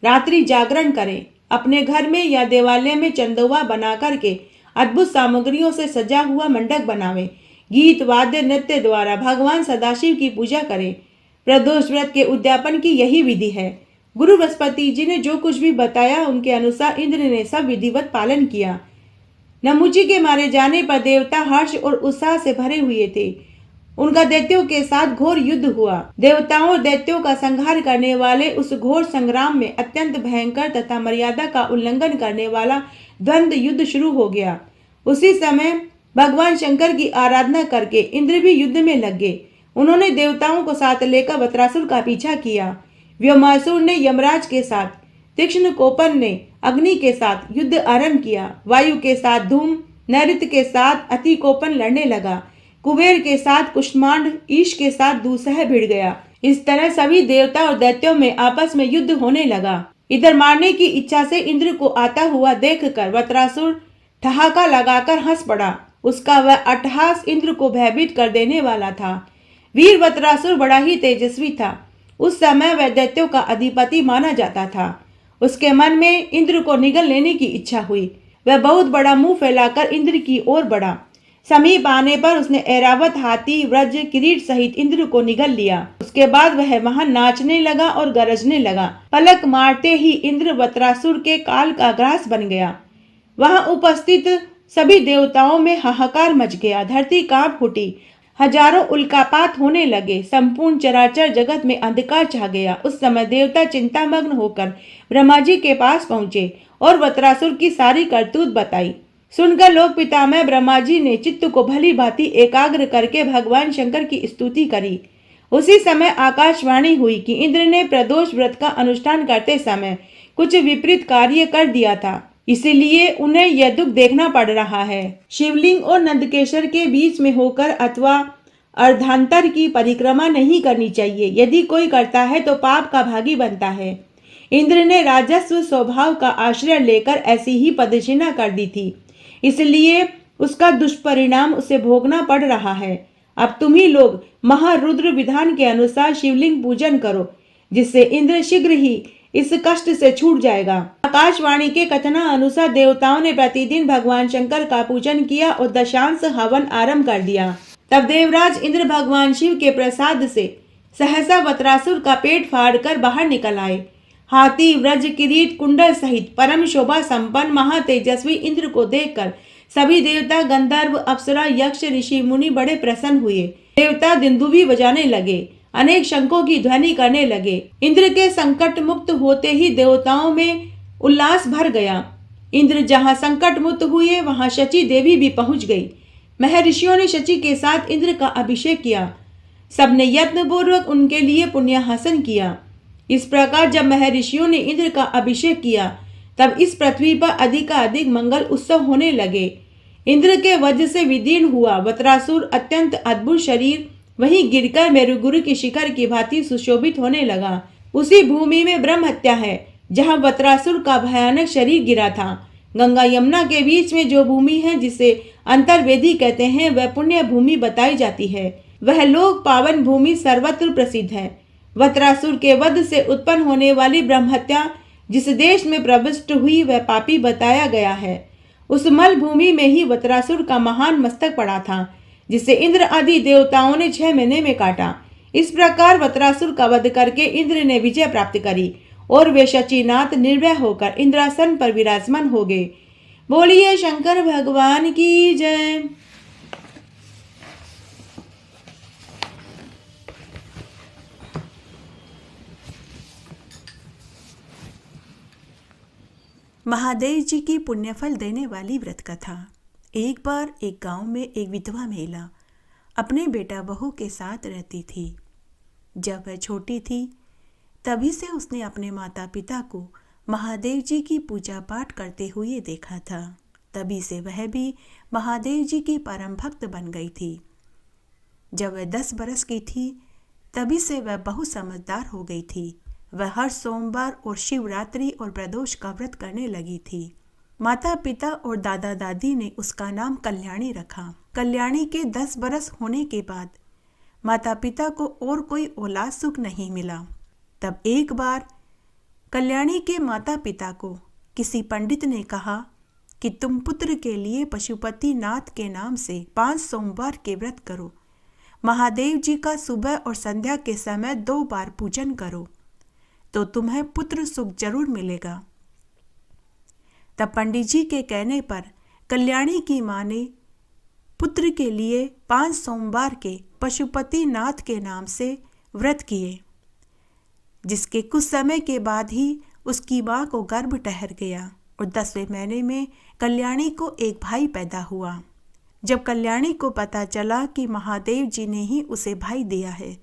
रात्रि जागरण करें। अपने घर में या देवालय में चंदोवा बना करके अद्भुत सामग्रियों से सजा हुआ मंडप बनावें। गीत वाद्य नृत्य द्वारा भगवान सदाशिव की पूजा करें। प्रदोष व्रत के उद्यापन की यही विधि है। गुरु बृहस्पति जी ने जो कुछ भी बताया उनके अनुसार इंद्र ने सब विधिवत पालन किया। नमुची के मारे जाने पर देवता हर्ष और उत्साह से भरे हुए थे। उनका दैत्यों के साथ घोर युद्ध हुआ। देवताओं और दैत्यों का संहार करने वाले उस घोर संग्राम में अत्यंत भयंकर तथा मर्यादा का उल्लंघन करने वाला द्वंद्व युद्ध शुरू हो गया। उसी समय भगवान शंकर की आराधना करके इंद्र भी युद्ध में लग गए। उन्होंने देवताओं को साथ लेकर वत्रासुर का पीछा किया। व्योमासुर ने यमराज के साथ, तीक्ष्ण कोपन ने अग्नि के साथ युद्ध आरंभ किया। वायु के साथ धूम, नैऋत्य के साथ अति कोपन लड़ने लगा। कुबेर के साथ कुष्मांड, ईश के साथ दूसह भिड़ गया। इस तरह सभी देवता और दैत्यों में आपस में युद्ध होने लगा। इधर मारने की इच्छा से इंद्र को आता हुआ देखकर वत्रासुर ठहाका लगाकर हंस पड़ा। उसका वह अट्टहास इंद्र को भयभीत कर देने वाला था। वीर वत्रासुर बड़ा ही तेजस्वी था। उस समय वह दैत्यों का अधिपति माना जाता था। उसके मन में इंद्र को निगल लेने की इच्छा हुई। वह बहुत बड़ा मुंह फैलाकर इंद्र की ओर बढ़ा। समीप आने पर उसने ऐरावत, हाथी, व्रज, किरीट सहित इंद्र को निगल लिया। उसके बाद वह वहां नाचने लगा और गरजने लगा। पलक मारते ही इंद्र वत्रासुर के काल का ग्रास बन गया। वहां उपस्थित सभी देवताओं में हाहाकार मच गया। धरती कांप उठी। हजारों उल्कापात होने लगे। संपूर्ण चराचर जगत में अंधकार छा गया। उस समय देवता चिंतामग्न होकर ब्रह्मा जी के पास पहुंचे और वत्रासुर की सारी करतूत बताई। सुनकर लोक पितामह ब्रह्मा जी ने चित्त को भली भांति एकाग्र करके भगवान शंकर की स्तुति करी। उसी समय आकाशवाणी हुई कि इंद्र ने प्रदोष व्रत का अनुष्ठान करते समय कुछ विपरीत कार्य कर दिया था, इसीलिए उन्हें यह दुख देखना पड़ रहा है। शिवलिंग और नंदकेश्वर के बीच में होकर अथवा अर्धांतर की परिक्रमा नहीं करनी चाहिए। यदि कोई करता है तो पाप का भागी बनता है। इंद्र ने राजस्व स्वभाव का आश्रय लेकर ऐसी ही पदचिन्ह कर दी थी, इसलिए उसका दुष्परिणाम उसे भोगना पड़ रहा है। अब तुम ही लोग महारुद्र विधान के अनुसार शिवलिंग पूजन करो, जिससे इंद्र शीघ्र ही इस कष्ट से छूट जाएगा। आकाशवाणी के कथना अनुसार देवताओं ने प्रतिदिन भगवान शंकर का पूजन किया और दशांश हवन आरंभ कर दिया। तब देवराज इंद्र भगवान शिव के प्रसाद से सहसा वत्रासुर का पेट फाड़कर बाहर निकल आए। हाथी, व्रज, किरीट, कुंडल सहित परम शोभा संपन्न महातेजस्वी इंद्र को देखकर सभी देवता, गंधर्व, अप्सरा, यक्ष, ऋषि, मुनि बड़े प्रसन्न हुए। देवता दिंदुभी बजाने लगे, अनेक शंखों की ध्वनि करने लगे। इंद्र के संकट मुक्त होते ही देवताओं में उल्लास भर गया। इंद्र जहां संकट मुक्त हुए वहां शची देवी भी पहुंच गई। महर्षियों ने शची के साथ इंद्र का अभिषेक किया। सबने यत्न पूर्वक उनके लिए पुण्याहसन किया। इस प्रकार जब महर्षियों ने इंद्र का अभिषेक किया तब इस पृथ्वी पर अधिकाधिक मंगल उत्सव होने लगे। इंद्र के वज्र से विदीर्ण हुआ वत्रासुर अत्यंत अद्भुत शरीर वहीं गिरकर मेरुगुरु की शिखर की भांति सुशोभित होने लगा। उसी भूमि में ब्रह्म हत्या है जहां वत्रासुर का भयानक शरीर गिरा था। गंगा यमुना के बीच में जो भूमि है जिसे अंतर्वेदी कहते हैं वह पुण्य भूमि बताई जाती है। वह लोक पावन भूमि सर्वत्र प्रसिद्ध है। वत्रासुर के वध से उत्पन्न होने वाली ब्रह्म हत्या जिस देश में प्रविष्ट हुई वह पापी बताया गया है। उस मल भूमि में ही वत्रासुर का महान मस्तक पड़ा था, जिसे इंद्र आदि देवताओं ने 6 महीने में काटा। इस प्रकार वत्रासुर का वध करके इंद्र ने विजय प्राप्त करी और वे शचीनाथ निर्भय होकर इंद्रासन पर विराजमान हो गए। बोलिए शंकर भगवान की जय।
महादेव जी की पुण्यफल देने वाली व्रत कथा। एक बार एक गांव में एक विधवा महिला अपने बेटा बहू के साथ रहती थी। जब वह छोटी थी तभी से उसने अपने माता पिता को महादेव जी की पूजा पाठ करते हुए देखा था। तभी से वह भी महादेव जी की परम भक्त बन गई थी। जब वह 10 बरस की थी तभी से वह बहुत समझदार हो गई थी। वह हर सोमवार और शिवरात्रि और प्रदोष का व्रत करने लगी थी। माता पिता और दादा दादी ने उसका नाम कल्याणी रखा। कल्याणी के 10 बरस होने के बाद माता पिता को और कोई औलाद सुख नहीं मिला। तब एक बार कल्याणी के माता पिता को किसी पंडित ने कहा कि तुम पुत्र के लिए पशुपति नाथ के नाम से 5 सोमवार के व्रत करो। महादेव जी का सुबह और संध्या के समय 2 बार पूजन करो तो तुम्हें पुत्र सुख जरूर मिलेगा। तब पंडित जी के कहने पर कल्याणी की मां ने पुत्र के लिए 5 सोमवार के पशुपति नाथ के नाम से व्रत किए, जिसके कुछ समय के बाद ही उसकी मां को गर्भ ठहर गया और 10वें महीने में कल्याणी को एक भाई पैदा हुआ। जब कल्याणी को पता चला कि महादेव जी ने ही उसे भाई दिया है।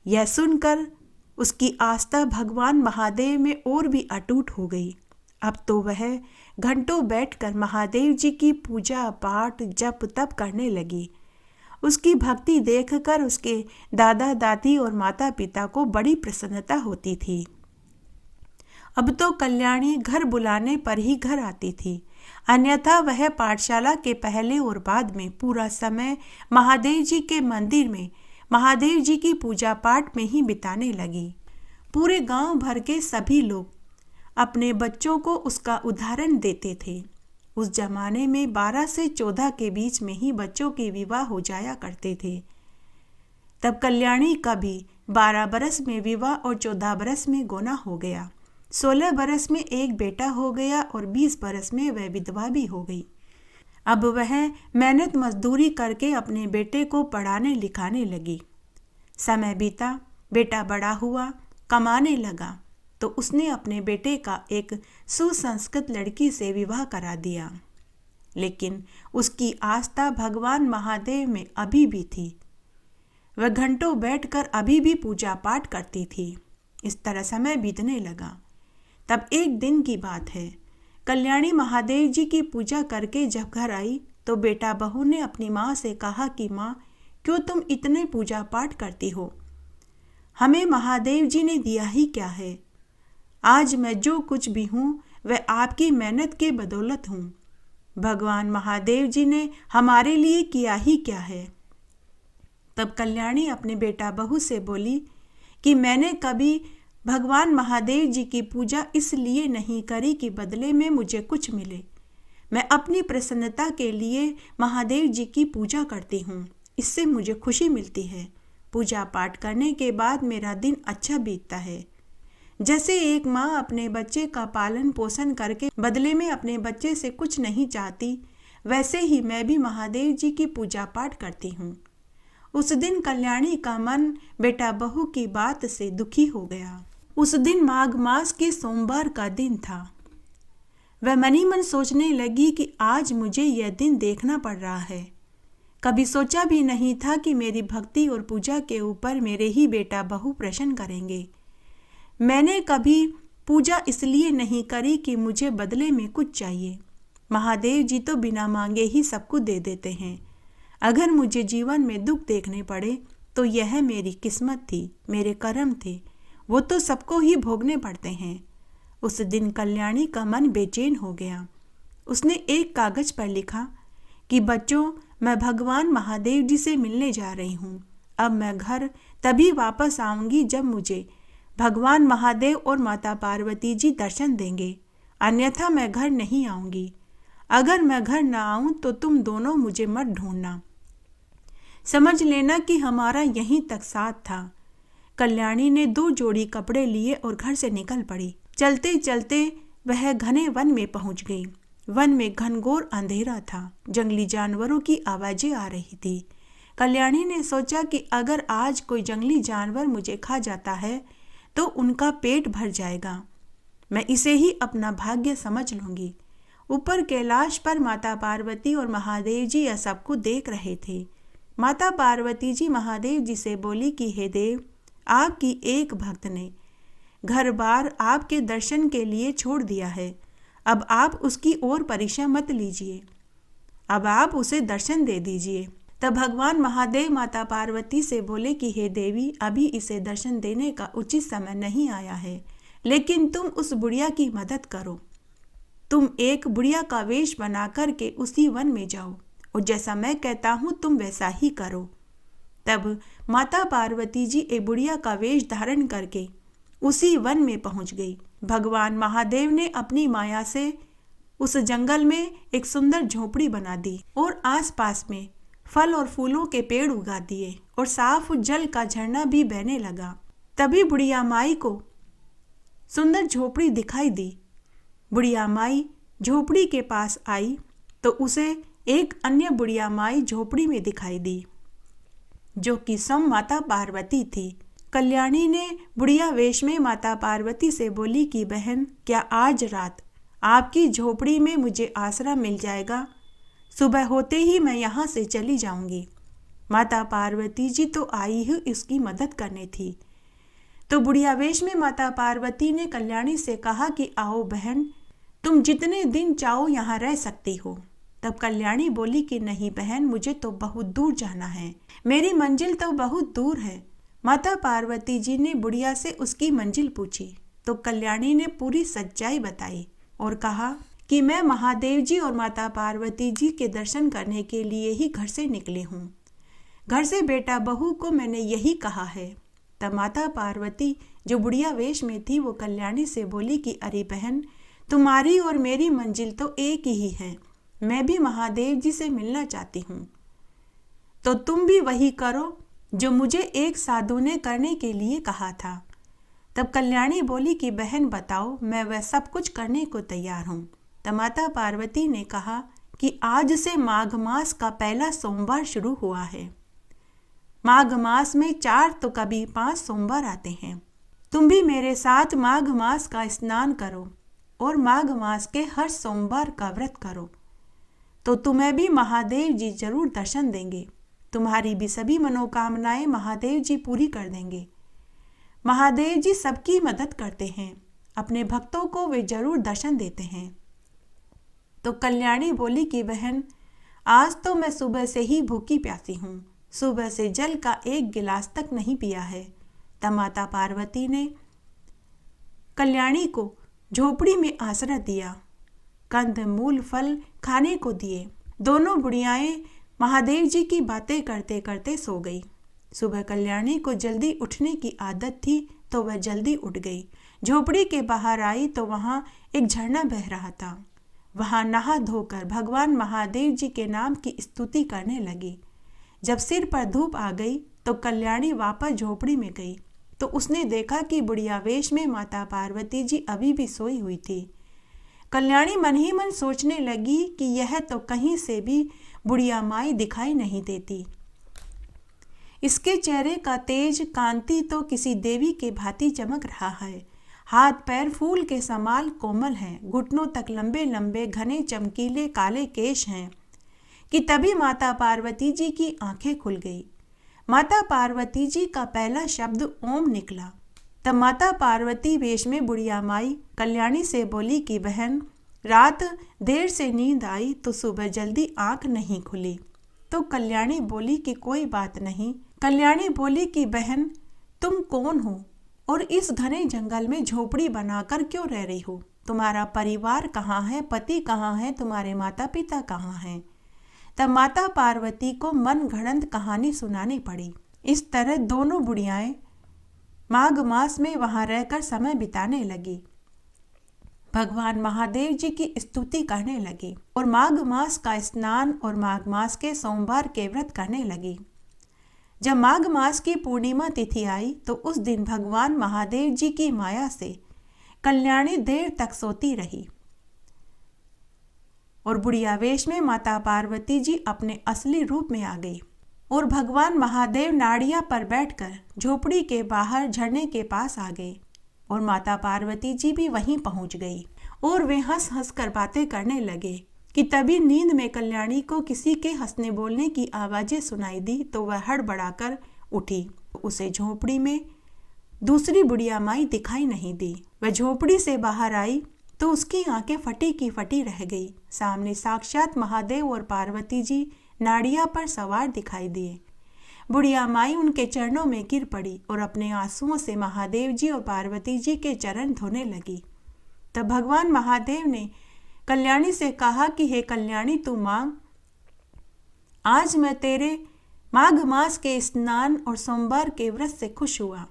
यह सुनकर उसकी आस्था भगवान महादेव में और भी अटूट हो गई। अब तो वह घंटों बैठकर महादेव जी की पूजा पाठ जप तप करने लगी। उसकी भक्ति देखकर उसके दादा दादी और माता पिता को बड़ी प्रसन्नता होती थी। अब तो कल्याणी घर बुलाने पर ही घर आती थी, अन्यथा वह पाठशाला के पहले और बाद में पूरा समय महादेव जी के मंदिर में महादेव जी की पूजा पाठ में ही बिताने लगी। पूरे गांव भर के सभी लोग अपने बच्चों को उसका उदाहरण देते थे। उस जमाने में 12 से 14 के बीच में ही बच्चों के विवाह हो जाया करते थे। तब कल्याणी का भी 12 बरस में विवाह और 14 बरस में गोना हो गया। 16 बरस में एक बेटा हो गया और 20 बरस में वह विधवा भी हो गई। अब वह मेहनत मजदूरी करके अपने बेटे को पढ़ाने लिखाने लगी। समय बीता, बेटा बड़ा हुआ, कमाने लगा, तो उसने अपने बेटे का एक सुसंस्कृत लड़की से विवाह करा दिया। लेकिन उसकी आस्था भगवान महादेव में अभी भी थी। वह घंटों बैठकर अभी भी पूजा पाठ करती थी। इस तरह समय बीतने लगा। तब एक दिन की बात है, कल्याणी महादेव जी की पूजा करके जब घर आई तो बेटा बहू ने अपनी माँ से कहा कि माँ, क्यों तुम इतने पूजा पाठ करती हो? हमें महादेव जी ने दिया ही क्या है? आज मैं जो कुछ भी हूँ वह आपकी मेहनत के बदौलत हूँ। भगवान महादेव जी ने हमारे लिए किया ही क्या है? तब कल्याणी अपने बेटा बहू से बोली कि मैंने कभी भगवान महादेव जी की पूजा इसलिए नहीं करी कि बदले में मुझे कुछ मिले। मैं अपनी प्रसन्नता के लिए महादेव जी की पूजा करती हूँ, इससे मुझे खुशी मिलती है। पूजा पाठ करने के बाद मेरा दिन अच्छा बीतता है। जैसे एक माँ अपने बच्चे का पालन पोषण करके बदले में अपने बच्चे से कुछ नहीं चाहती, वैसे ही मैं भी महादेव जी की पूजा पाठ करती हूँ। उस दिन कल्याणी का मन बेटा बहू की बात से दुखी हो गया। उस दिन माघ मास के सोमवार का दिन था। वह मनी मन सोचने लगी कि आज मुझे यह दिन देखना पड़ रहा है। कभी सोचा भी नहीं था कि मेरी भक्ति और पूजा के ऊपर मेरे ही बेटा बहू प्रसन्न करेंगे। मैंने कभी पूजा इसलिए नहीं करी कि मुझे बदले में कुछ चाहिए। महादेव जी तो बिना मांगे ही सब कुछ दे देते हैं। अगर मुझे जीवन में दुख देखने पड़े तो यह मेरी किस्मत थी, मेरे कर्म थे, वो तो सबको ही भोगने पड़ते हैं। उस दिन कल्याणी का मन बेचैन हो गया। उसने एक कागज पर लिखा कि बच्चों, मैं भगवान महादेव जी से मिलने जा रही हूँ। अब मैं घर तभी वापस आऊँगी जब मुझे भगवान महादेव और माता पार्वती जी दर्शन देंगे, अन्यथा मैं घर नहीं आऊँगी। अगर मैं घर ना आऊँ तो तुम दोनों मुझे मत ढूंढना। समझ लेना कि हमारा यहीं तक साथ था। कल्याणी ने 2 जोड़ी कपड़े लिए और घर से निकल पड़ी। चलते चलते वह घने वन में पहुंच गई। वन में घनघोर अंधेरा था। जंगली जानवरों की आवाजें आ रही थी। कल्याणी ने सोचा कि अगर आज कोई जंगली जानवर मुझे खा जाता है तो उनका पेट भर जाएगा। मैं इसे ही अपना भाग्य समझ लूंगी। ऊपर कैलाश पर माता पार्वती और महादेव जी यह सब कुछ देख रहे थे। माता पार्वती जी महादेव जी से बोली कि हे देव, आपकी एक भक्त ने घर बार आपके दर्शन के लिए छोड़ दिया है। अब आप उसकी ओर परीक्षा मत लीजिए, अब आप उसे दर्शन दे दीजिए। तब भगवान महादेव माता पार्वती से बोले कि हे देवी, अभी इसे दर्शन देने का उचित समय नहीं आया है, लेकिन तुम उस बुढ़िया की मदद करो। तुम एक बुढ़िया का वेश बना करके उसी वन में जाओ और जैसा मैं कहता हूँ तुम वैसा ही करो। तब माता पार्वती जी एक बुढ़िया का वेश धारण करके उसी वन में पहुंच गई। भगवान महादेव ने अपनी माया से उस जंगल में एक सुंदर झोपड़ी बना दी और आसपास में फल और फूलों के पेड़ उगा दिए और साफ जल का झरना भी बहने लगा। तभी बुढ़िया माई को सुंदर झोपड़ी दिखाई दी। बुढ़िया माई झोपड़ी के पास आई तो उसे एक अन्य बुढ़िया माई झोपड़ी में दिखाई दी, जो कि स्वयं माता पार्वती थी। कल्याणी ने बुढ़िया वेश में माता पार्वती से बोली कि बहन, क्या आज रात आपकी झोपड़ी में मुझे आसरा मिल जाएगा? सुबह होते ही मैं यहाँ से चली जाऊंगी। माता पार्वती जी तो आई ही उसकी मदद करने थी। तो बुढ़िया वेश में माता पार्वती ने कल्याणी से कहा कि आओ बहन, तुम जितने दिन चाहो यहाँ रह सकती हो। तब कल्याणी बोली कि नहीं बहन, मुझे तो बहुत दूर जाना है, मेरी मंजिल तो बहुत दूर है। माता पार्वती जी ने बुढ़िया से उसकी मंजिल पूछी तो कल्याणी ने पूरी सच्चाई बताई और कहा कि मैं महादेव जी और माता पार्वती जी के दर्शन करने के लिए ही घर से निकली हूँ। घर से बेटा बहू को मैंने यही कहा है। तब माता पार्वती जो बुढ़िया वेश में थी वो कल्याणी से बोली कि अरे बहन, तुम्हारी और मेरी मंजिल तो एक ही है, मैं भी महादेव जी से मिलना चाहती हूँ, तो तुम भी वही करो जो मुझे एक साधु ने करने के लिए कहा था। तब कल्याणी बोली कि बहन बताओ, मैं वह सब कुछ करने को तैयार हूँ। तब माता पार्वती ने कहा कि आज से माघ मास का पहला सोमवार शुरू हुआ है। माघ मास में 4 तो कभी 5 सोमवार आते हैं। तुम भी मेरे साथ माघ मास का स्नान करो और माघ मास के हर सोमवार का व्रत करो, तो तुम्हें भी महादेव जी जरूर दर्शन देंगे। तुम्हारी भी सभी मनोकामनाएं महादेव जी पूरी कर देंगे। महादेव जी सबकी मदद करते हैं, अपने भक्तों को वे जरूर दर्शन देते हैं। तो कल्याणी बोली कि बहन, आज तो मैं सुबह से ही भूखी प्यासी हूँ, सुबह से जल का एक गिलास तक नहीं पिया है। तब माता पार्वती ने कल्याणी को झोपड़ी में आश्रय दिया, कंद मूल फल खाने को दिए। दोनों बुढ़ियाएं महादेव जी की बातें करते करते सो गई। सुबह कल्याणी को जल्दी उठने की आदत थी तो वह जल्दी उठ गई। झोपड़ी के बाहर आई तो वहाँ एक झरना बह रहा था। वहाँ नहा धोकर भगवान महादेव जी के नाम की स्तुति करने लगी। जब सिर पर धूप आ गई तो कल्याणी वापस झोपड़ी में गई तो उसने देखा कि बुढ़िया वेश में माता पार्वती जी अभी भी सोई हुई थी। कल्याणी मन ही मन सोचने लगी कि यह तो कहीं से भी बुढ़िया माई दिखाई नहीं देती। इसके चेहरे का तेज कांति तो किसी देवी के भांति चमक रहा है। हाथ पैर फूल के समान कोमल हैं, घुटनों तक लंबे लंबे घने चमकीले काले केश हैं कि तभी माता पार्वती जी की आंखें खुल गई। माता पार्वती जी का पहला शब्द ओम निकला। तब माता पार्वती वेश में बुढ़िया माई कल्याणी से बोली कि बहन, रात देर से नींद आई तो सुबह जल्दी आंख नहीं खुली। तो कल्याणी बोली कि कोई बात नहीं। कल्याणी बोली कि बहन, तुम कौन हो और इस घने जंगल में झोपड़ी बनाकर क्यों रह रही हो? तुम्हारा परिवार कहाँ है, पति कहाँ है, तुम्हारे माता पिता कहाँ हैं? तब माता पार्वती को मन गढ़ंत कहानी सुनानी पड़ी। इस तरह दोनों बुढ़ियाएं माघ मास में वहां रहकर समय बिताने लगी, भगवान महादेव जी की स्तुति करने लगी और माघ मास का स्नान और माघ मास के सोमवार के व्रत करने लगी। जब माघ मास की पूर्णिमा तिथि आई तो उस दिन भगवान महादेव जी की माया से कल्याणी देर तक सोती रही और बुढ़िया वेश में माता पार्वती जी अपने असली रूप में आ गई और भगवान महादेव नाड़िया पर बैठकर झोपड़ी के बाहर झरने के पास आ गए और माता पार्वती जी भी वहीं पहुंच गई और वे हंस हंस कर बातें करने लगे कि तभी नींद में कल्याणी को किसी के हंसने बोलने की आवाजें सुनाई दी तो वह हड़बड़ाकर उठी। उसे झोपड़ी में दूसरी बुढ़िया माई दिखाई नहीं दी। वह झोपड़ी से बाहर आई तो उसकी आंखें फटी की फटी रह गई। सामने साक्षात महादेव और पार्वती जी नाड़िया पर सवार दिखाई दिए। बुढ़िया माई उनके चरणों में गिर पड़ी और अपने आंसुओं से महादेव जी और पार्वती जी के चरण धोने लगी। तब भगवान महादेव ने कल्याणी से कहा कि हे कल्याणी, तू मांग, आज मैं तेरे माघ मास के स्नान और सोमवार के व्रत से खुश हुआ।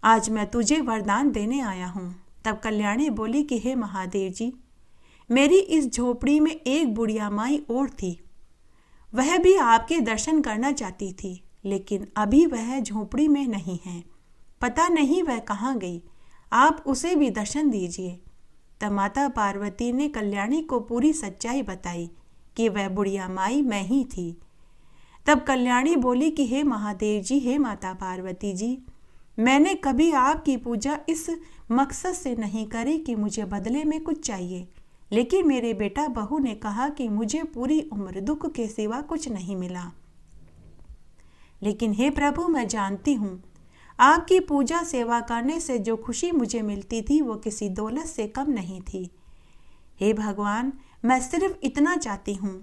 आज मैं तुझे वरदान देने आया हूँ। तब कल्याणी बोली कि हे महादेव जी, मेरी इस झोपड़ी में एक बुढ़िया माई और थी, वह भी आपके दर्शन करना चाहती थी, लेकिन अभी वह झोपड़ी में नहीं है, पता नहीं वह कहाँ गई, आप उसे भी दर्शन दीजिए। तब माता पार्वती ने कल्याणी को पूरी सच्चाई बताई कि वह बुढ़िया माई मैं ही थी। तब कल्याणी बोली कि हे महादेव जी, हे माता पार्वती जी, मैंने कभी आपकी पूजा इस मकसद से नहीं करी कि मुझे बदले में कुछ चाहिए, लेकिन मेरे बेटा बहू ने कहा कि मुझे पूरी उम्र दुख के सिवा कुछ नहीं मिला। लेकिन हे प्रभु, मैं जानती हूँ आपकी पूजा सेवा करने से जो खुशी मुझे मिलती थी वो किसी दौलत से कम नहीं थी। हे भगवान, मैं सिर्फ इतना चाहती हूँ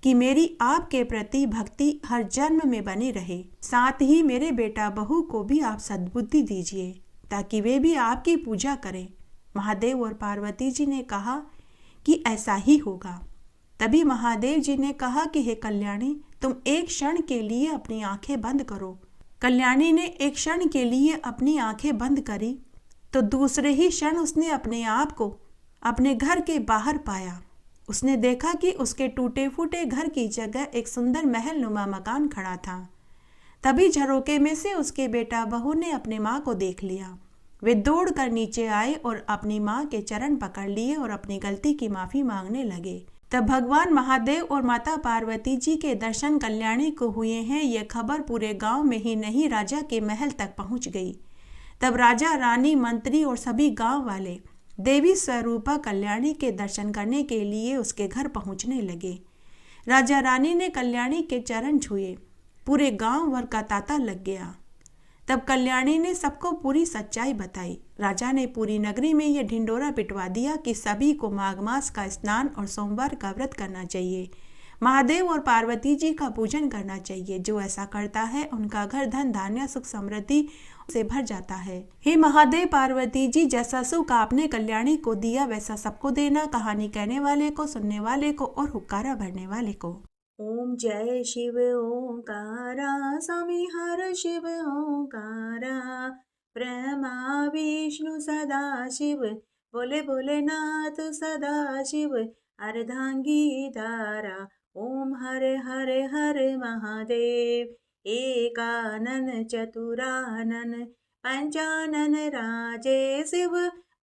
कि मेरी आपके प्रति भक्ति हर जन्म में बनी रहे। साथ ही मेरे बेटा बहू को भी आप सद्बुद्धि दीजिए ताकि वे भी आपकी पूजा करें। महादेव और पार्वती जी ने कहा कि ऐसा ही होगा। तभी महादेव जी ने कहा कि हे कल्याणी, तुम एक क्षण के लिए अपनी आंखें बंद करो। कल्याणी ने एक क्षण के लिए अपनी आंखें बंद करी तो दूसरे ही क्षण उसने अपने आप को अपने घर के बाहर पाया। उसने देखा कि उसके टूटे फूटे घर की जगह एक सुंदर महल नुमा मकान खड़ा था। तभी झरोके में से उसके बेटा बहू ने अपनी माँ को देख लिया। वे दौड़कर नीचे आए और अपनी माँ के चरण पकड़ लिए और अपनी गलती की माफ़ी मांगने लगे। तब भगवान महादेव और माता पार्वती जी के दर्शन कल्याणी को हुए हैं, यह खबर पूरे गांव में ही नहीं राजा के महल तक पहुंच गई। तब राजा, रानी, मंत्री और सभी गांव वाले देवी स्वरूपा कल्याणी के दर्शन करने के लिए उसके घर पहुंचने लगे। राजा रानी ने कल्याणी के चरण छुए, पूरे गांव भर का तांता लग गया। तब कल्याणी ने सबको पूरी सच्चाई बताई। राजा ने पूरी नगरी में यह ढिंडोरा पिटवा दिया कि सभी को माघ मास का स्नान और सोमवार का व्रत करना चाहिए। महादेव और पार्वती जी का पूजन करना चाहिए। जो ऐसा करता है उनका घर धन धान्य सुख समृद्धि से भर जाता है। हे महादेव पार्वती जी, जैसा सुख आपने कल्याणी को दिया वैसा सबको देना। कहानी कहने वाले को, सुनने वाले को और हुक्कारा भरने वाले को।
ओम जय शिव ओंकारा, स्वामी हर शिव ओंकारा, ब्रह्मा विष्णु सदा शिव, बोले भोलेनाथ सदा शिव, अर्धांगी धारा। ओम हरे हरे हरे महादेव, एकानन चतुरानन, पंचानन राजे शिव,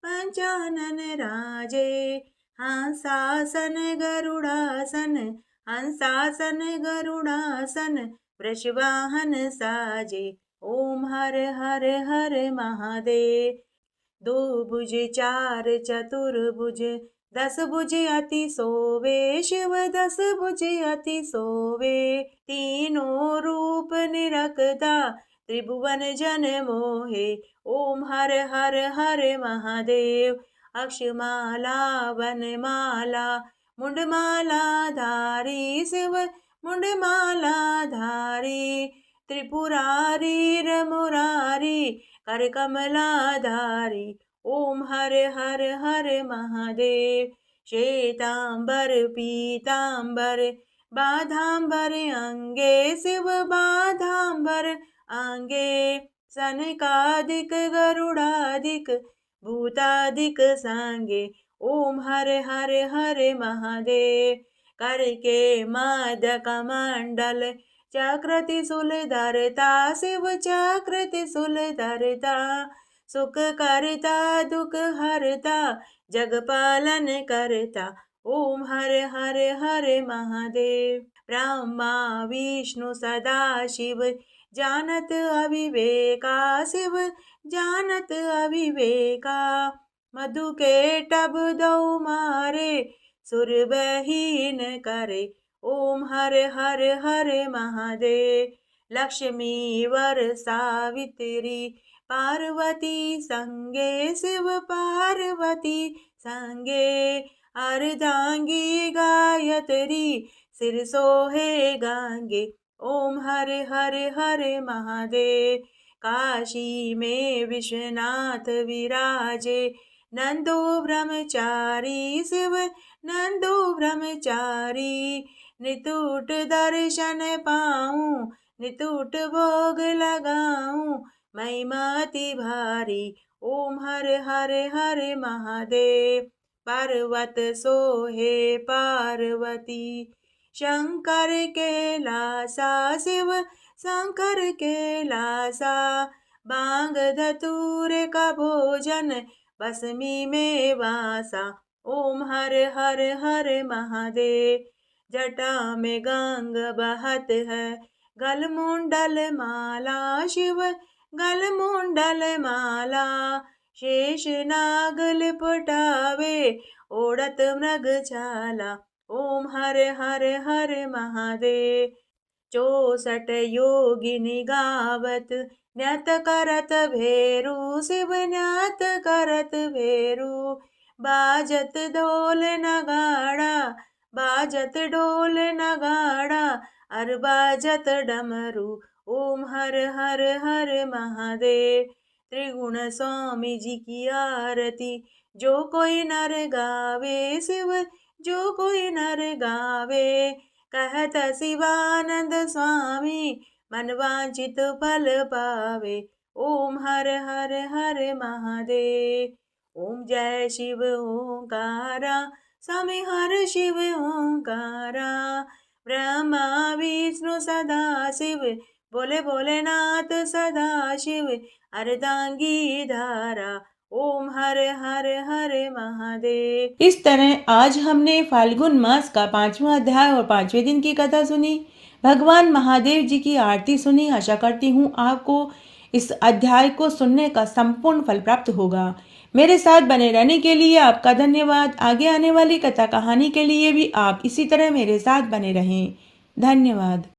पंचानन राजे, हंसासन गरुड़ासन, हंसासन गरुड़ासन, वृषवाहन साजे। ओम हर हर हर महादेव। दो भुज चार चतुर्भुज, 10 भुज अति सोवे शिव, 10 भुज अति सोवे, तीनों रूप निरखदा, त्रिभुवन जन मोहे। ओम हर हर हर महादेव। अक्षमाला वनमाला, मुंडमाला धारी शिव, मुंडमाला धारी, त्रिपुरारी मुरारी, कर कमलाधारी। ओम हर हर हर महादेव। श्वेतांबर पीतांबर, बाधांबर अंगे शिव, बाधांबर अंगे, सनकादिक गरुड़ादिक, भूतादिक संगे। ओम हर हर हर महादेव। करके मद कमंडल, चक्र त्रिशूल धरता शिव, चक्र त्रिशूल धरता, सुख करता दुख हरता, जग पालन करता। ओम हर हर हर महादेव। ब्रह्मा विष्णु सदा शिव, जानत अविवेका शिव, जानत अविवेका, मधु के टब दो मारे, सुर बहीन करे। ओम हर हर हर महादेव। लक्ष्मी वर सावित्री, पार्वती संगे शिव, पार्वती संगे, अर्धांगी गायत्री, सिर सोहे गांगे। ओम हर हर हर महादेव। काशी में विश्वनाथ विराजे, नंदो ब्रह्मचारी शिव, नंदो ब्रह्मचारी, नितुट दर्शन पाऊं, नितुट भोग लगाऊं, महिमाति भारी। ओम हर हर हर महादेव। पर्वत सोहे पार्वती, शंकर के लासा शिव, शंकर के लासा, बांग धतूर का भोजन, भस्मी में वासा। ओम हर हर हर महादेव। जटा में गंग बहत है, गल मुंडल माला शिव, गल मुंडल माला, शेष नाग लिपटावे, ओढत मृगछाला। ओम हर हर हर महादेव। 64 योगिनी गावत, न्यत करत भेरू, शिव न्यत करत भेरू। बाजत ढोल नगाड़ा, बाजत ढोल नगाड़ा, अर बाजत डमरू। ओम हर हर हर महादेव। त्रिगुण स्वामी जी की आरती, जो कोई नर गावे शिव, जो कोई नर गावे। कहत शिवानंद स्वामी, मन वांछित फल पावे। ओम हर हर हर महादेव। ओम जय शिव ओंकारा, स्वामी हर शिव ओंकारा। ब्रह्मा विष्णु सदा शिव, बोले भोलेनाथ सदा शिव। अर्धांगी धारा, ओम हर हर हर महादेव। इस तरह आज हमने फाल्गुन मास का 5वां अध्याय और 5वें दिन की कथा सुनी। भगवान महादेव जी की आरती सुनी। आशा करती हूँ आपको इस अध्याय को सुनने का संपूर्ण फल प्राप्त होगा। मेरे साथ बने रहने के लिए आपका धन्यवाद। आगे आने वाली कथा कहानी के लिए भी आप इसी तरह मेरे साथ बने रहें। धन्यवाद।